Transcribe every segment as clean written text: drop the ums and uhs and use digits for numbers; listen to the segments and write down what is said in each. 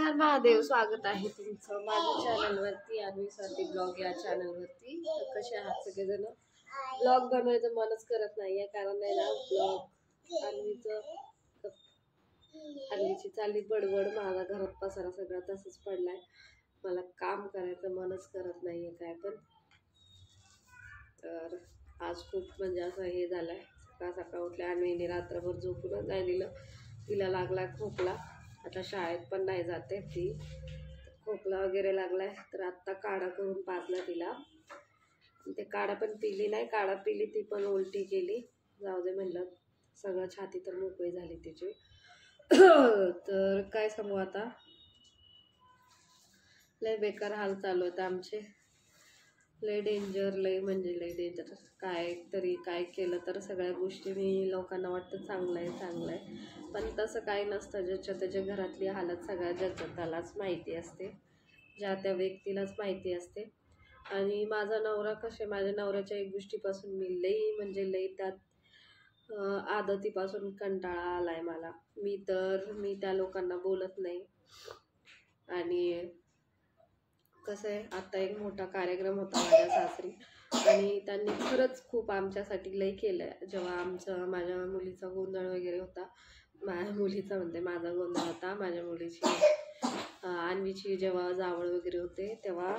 हर महादेव, स्वागत आहे तुमचं माझ्या चॅनलवरती अन्वी स्वाती ब्लॉग या चॅनलवरती. तर कसे आहात सगळेजण? ब्लॉग बनवायचं मनच करत नाहीये, कारण आहे ना ब्लॉग अन्वीची चालली बडबड, माझा घरात पसारा सगळा तसंच पडलाय, मला काम करायचं मनच करत नाहीये काय पण. तर आज खूप म्हणजे असं हे झालंय, सकाळ सकाळ उठल्या अन्वीने रात्रभर झोपूनच नाही दिलं, तिला लागला खोकला. आता शाळेत पण नाही जाते ती, खोकला वगैरे लागलाय. तर आत्ता काढा करून पाजला तिला, ते काढा पण पिली नाही, काढा पिली ती पण उलटी केली. जाऊ दे म्हणलं, सगळं छाती तर मोकळी झाली तिची. तर काय सांगू आता, लय बेकार हाल चालू आहेत आमचे, लय डेंजर, लय म्हणजे लय डेंजर. काय तरी काय केलं तर सगळ्या गोष्टी मी लोकांना वाटतं चांगलं आहे चांगलं आहे, पण तसं काही नसतं. ज्याच्या त्याच्या घरातली हालत सगळ्या जगालाच माहिती असते, ज्या त्या व्यक्तीलाच माहिती असते. आणि माझा नवरा कसे, माझ्या नवऱ्याच्या एक गोष्टीपासून मी लई म्हणजे लई त्यात आदतीपासून कंटाळा आलाय मला. मी त्या लोकांना बोलत नाही. आणि कसं आहे, आता एक मोठा कार्यक्रम होता माझ्या सासरी आणि त्यांनी खरंच खूप आमच्यासाठी लय केलं आहे. जेव्हा माझ्या मुलीचा गोंधळ वगैरे होता, माझ्या मुलीचा म्हणते माझा गोंधळ होता, माझ्या मुलीची अन्वीची जेव्हा जावळ वगैरे होते तेव्हा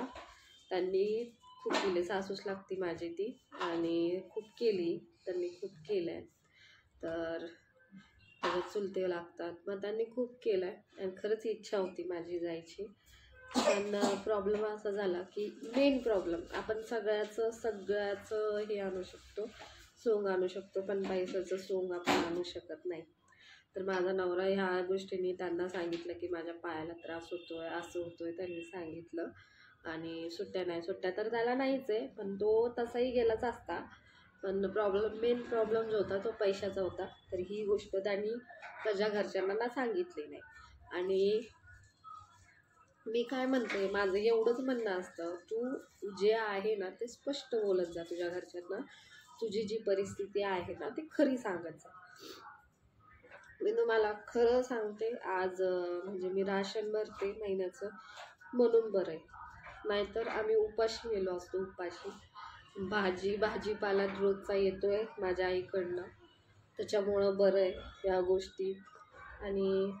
त्यांनी खूप केले. सासूस लागती माझी ती, आणि खूप केली त्यांनी, खूप केलं आहे. तर त्याच्यात चुलते लागतात, मग त्यांनी खूप केलं आहे आणि खरंच इच्छा होती माझी जायची. पण प्रॉब्लेम असा झाला की मेन प्रॉब्लेम, आपण सगळ्याचं हे आणू शकतो, सोंग आणू शकतो, पण पैशाचं सोंग आपण आणू शकत नाही. तर माझा नवरा ह्या गोष्टींनी त्यांना सांगितलं की माझ्या पायाला त्रास होतोय, असं होतोय, त्यांनी सांगितलं. आणि सुट्ट्या तर त्याला नाहीच आहे, पण तो तसाही गेलाच असता. पण मेन प्रॉब्लेम जो होता तो पैशाचा होता. तर ही गोष्ट त्यांनी त्याच्या घरच्यांना सांगितली नाही. आणि मी काय म्हणते, माझं एवढंच म्हणणं असतं, तू जे आहे ना ते स्पष्ट बोलत जा तुझ्या घरच्यांना. तुझी जी परिस्थिती आहे ना ती खरी सांगत जा. मी तुम्हाला खरं सांगते, आज म्हणजे मी राशन भरते महिन्याचं म्हणून बरं आहे, नाहीतर आम्ही उपाशी गेलो असतो. उपाशी भाजीपाला रोजचा येतोय माझ्या आईकडनं, त्याच्यामुळं बरं आहे या गोष्टी. आणि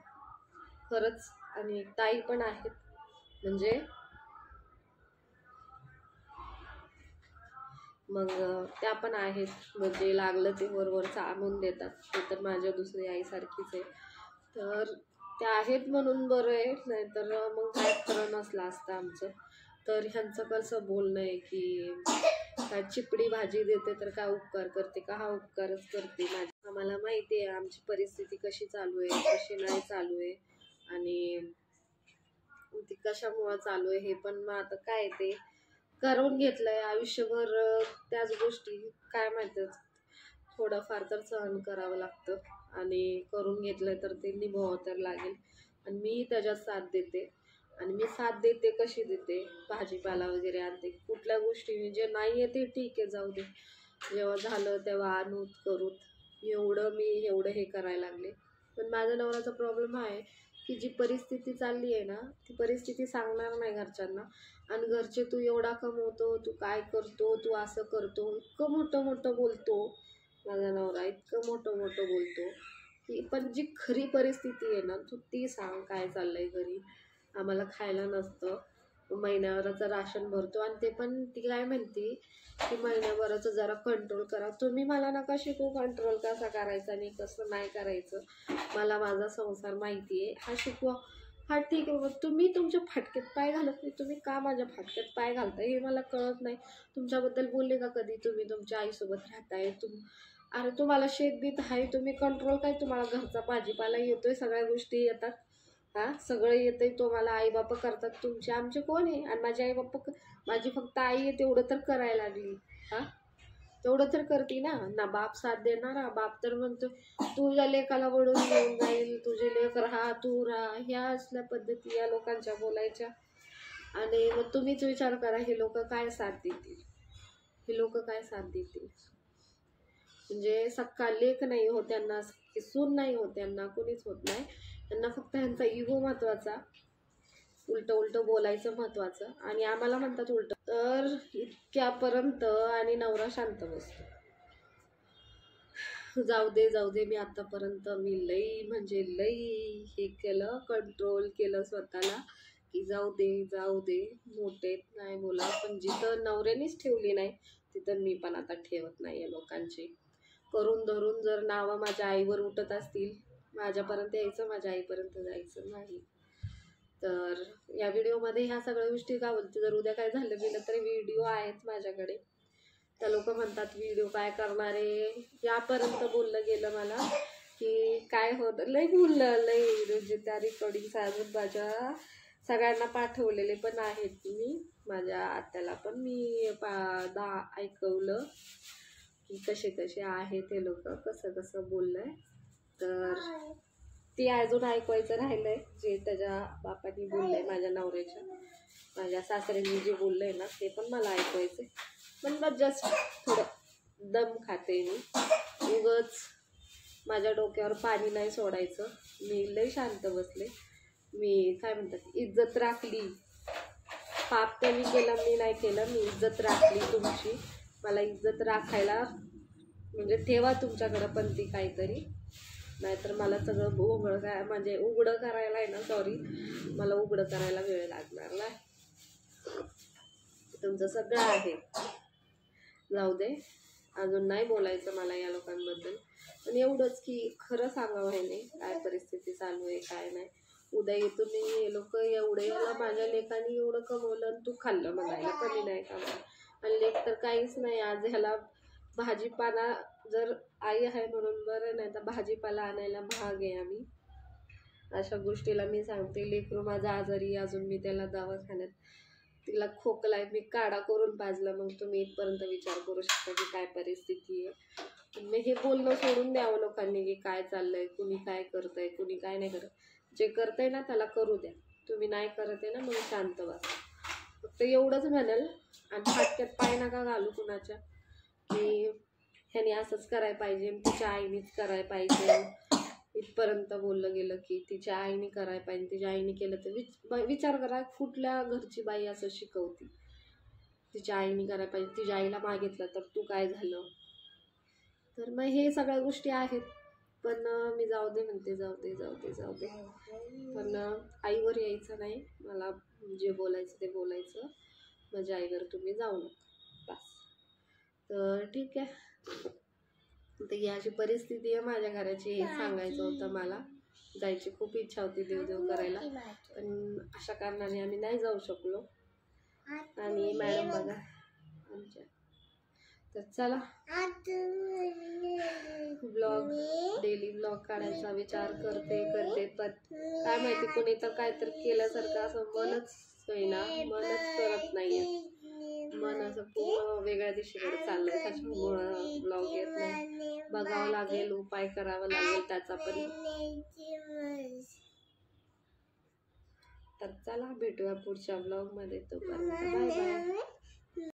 खरंच, आणि ताई पण आहेत, म्हणजे मग त्या पण आहेत, म्हणजे लागलं ते वरवरचं आणून देतात, ते तर माझ्या दुसरी आईसारखीच आहे. तर त्या आहेत म्हणून बरं आहे, नाहीतर मग काय खरं नसलं असतं आमचं. तर ह्यांचं कसं बोलणं आहे की काय चिपडी भाजी देते तर काय उपकार करते का? हा उपकारच करते. आम्हाला माहिती आहे आमची परिस्थिती कशी चालू आहे, कशी नाही चालू आहे, आणि ती कशामुळं चालू आहे हे पण. मग आता काय ते करून घेतलंय आयुष्यभर, त्याच गोष्टी काय माहितीच, थोडंफार तर सहन करावं लागतं, आणि करून घेतलंय तर ते निभावावं तर लागेल. आणि मी त्याच्यात साथ देते. आणि मी साथ देते कशी देते, भाजीपाला वगैरे आणते, कुठल्या गोष्टी जे नाही आहे ते ठीक आहे, जाऊ दे, जेव्हा झालं तेव्हा आणूत करूत, एवढं हे करायला लागले. पण माझ्या नवऱ्याचा प्रॉब्लेम हा आहे की जी परिस्थिती चालली आहे ना ती परिस्थिती सांगणार नाही घरच्यांना. आणि घरचे, तू एवढा कमवतो, तू काय करतो, तू असं करतो, इतकं मोठं बोलतो माझा नवरा, इतकं मोठं बोलतो की, पण जी खरी परिस्थिती आहे ना तू ती सांग, काय चाललंय घरी. आम्हाला खायला नसतं, महिन्याभराचं राशन भरतो, आणि ते पण ती काय म्हणते की महिन्याभराचं जरा कंट्रोल करा. तुम्ही मला नका शिकू कंट्रोल कसा करायचा आणि कसं नाही करायचं, मला माझा संसार माहिती आहे, हा शिकवा. हा ठीक आहे, मग तुम्ही तुमच्या फाटक्यात पाय घालत नाही, तुम्ही का माझ्या फाटक्यात पाय घालताय हे मला कळत नाही. तुमच्याबद्दल बोलले का कधी, तुम्ही तुमच्या आईसोबत राहताय, अरे तुम्हाला शेतबीत आहे, तुम्ही कंट्रोल काय, तुम्हाला घरचा भाजीपाला येतोय, सगळ्या गोष्टी येतात, हा सगळं येतंय, तुम्हाला आई बापा करतात तुमचे, आमचे कोण आहे? आणि माझे आई बापा, माझी फक्त आई आहे, तेवढं तर करायला लागली, हा तेवढं तर करते ना बाप साथ देणारा. बाप तर म्हणतो तुझ्या लेकाला वडून घेऊन जाईल, तुझे लेक राहा, तू राहा, ह्या असल्या पद्धती या लोकांच्या बोलायच्या. आणि मग तुम्हीच विचार करा, हे लोक काय साथ देतील, म्हणजे सक्का लेक नाही हो त्यांना, सून नाही हो त्यांना, कोणीच होत नाही त्यांना, फक्त ह्यांचा इगो महत्वाचा. उलट उलट बोलायचं महत्वाचं, आणि आम्हाला म्हणतात उलट. तर इतक्यापर्यंत आणि नवरा शांत बसतो. जाऊ दे मी आतापर्यंत मी लई म्हणजे लई हे केलं, कंट्रोल केलं स्वतःला की जाऊ दे मोठे नाही बोला, पण जिथं नवऱ्यानेच ठेवली नाही तिथं मी पण आता ठेवत नाहीये लोकांची. करून धरून जर नावं माझ्या आईवर उठत असतील, माझ्यापर्यंत यायचं, माझ्या आईपर्यंत जायचं नाही. तर या व्हिडिओमध्ये ह्या सगळ्या गोष्टी का बोलते, जर उद्या काय झालं गेलं तरी व्हिडिओ आहेत माझ्याकडे. त्या लोक म्हणतात व्हिडिओ काय करणार आहे, यापर्यंत बोललं गेलं मला की काय होतं, लई बोललं लई, म्हणजे त्या रेकॉर्डिंग अजून माझ्या सगळ्यांना पाठवलेले पण आहेत. मी माझ्या आत्याला पण मी ऐकवलं की कसे कसे आहेत ते लोक, कसं कसं बोललंय. तर ते अजून ऐकवायचं राहिलंय, जे त्याच्या बापानी बोललंय, माझ्या नवऱ्याच्या माझ्या सासऱ्यांनी जे बोललंय ना ते पण मला ऐकवायचंय. पण मग जस्ट थोडं दम खाते मी, उगच माझ्या डोक्यावर पाणी नाही सोडायचं. मी लई शांत बसले, मी काय म्हणतात इज्जत राखली. पाप त्यांनी केलं, मी नाही केलं, मी इज्जत राखली तुमची. मला इज्जत राखायला म्हणजे ठेवा तुमच्याकडं पण ती काहीतरी, नाहीतर मला सगळं उघडं करायला आहे ना, सॉरी मला उघडं करायला वेळ लागणार नाही. तुमचं सगळं आहे. जाऊ दे, अजून नाही बोलायचं मला या लोकांबद्दल, पण एवढंच की खरं सांगावं ह्याने काय परिस्थिती चालू आहे काय नाही. उद्या येतो मी, हे लोक एवढे याला माझ्या लेकाने एवढं कमवलं आणि तू खाल्लं म्हणायला कमी नाही का. आणि लेक तर काहीच नाही, आज ह्याला भाजीपाला जर आई आहे म्हणून बरं, नाही तर भाजीपाला आणायला भाग आहे आम्ही. अशा गोष्टीला मी सांगते, लेकरू माझा आजारी, अजून मी त्याला दवाखान्यात, तिला खोकलाय, मी काढा करून पाजला, मग तुम्ही इथपर्यंत विचार करू शकता की काय परिस्थिती आहे. मी हे बोलणं सोडून द्यावं लोकांनी की काय चाललंय, कुणी काय करतंय, कुणी काय नाही करत. जे करतंय ना त्याला करू द्या, तुम्ही नाही करत आहे ना मग शांत बसा. फक्त एवढंच म्हणाल, आणि फाटक्यात पाय नका घालू कुणाच्या की ह्याने असंच करायला पाहिजे, तिच्या आईनेच करायला पाहिजे. इथपर्यंत बोललं गेलं की तिच्या आईने करायला पाहिजे, तिच्या आईने केलं तर विचार करा कुठल्या घरची बाई असं शिकवती, तिच्या आईने करायला पाहिजे, तिच्या आईला मागितलं तर तू काय झालं. तर मग हे सगळ्या गोष्टी आहेत. पण मी जाऊ दे म्हणते, जाऊ दे. पण आईवर यायचं नाही, मला जे बोलायचं ते बोलायचं, माझ्या आईवर तुम्ही जाऊ नका बस. तर ठीक आहे, तर ही अशी परिस्थिती आहे माझ्या घराची, हे सांगायचं होतं मला. जायची खूप इच्छा होती देव करायला, पण अशा कारणाने आम्ही नाही जाऊ शकलो. आणि मॅडम बघा आमच्या. तर चला, डेली ब्लॉग काढायचा विचार करते पण काय माहिती कोणी तर काहीतरी केल्यासारखं असं मनच होईना, मनच करत नाहीये. मन असं पूर्ण वेगळ्या दिशेकडे चाललंय, त्याच्यामुळं ब्लॉग येत नाही. बघावं लागेल, उपाय करावा लागेल त्याचा पण. तर चला भेटूया पुढच्या ब्लॉग मध्ये, तोपर्यंत बाय बाय.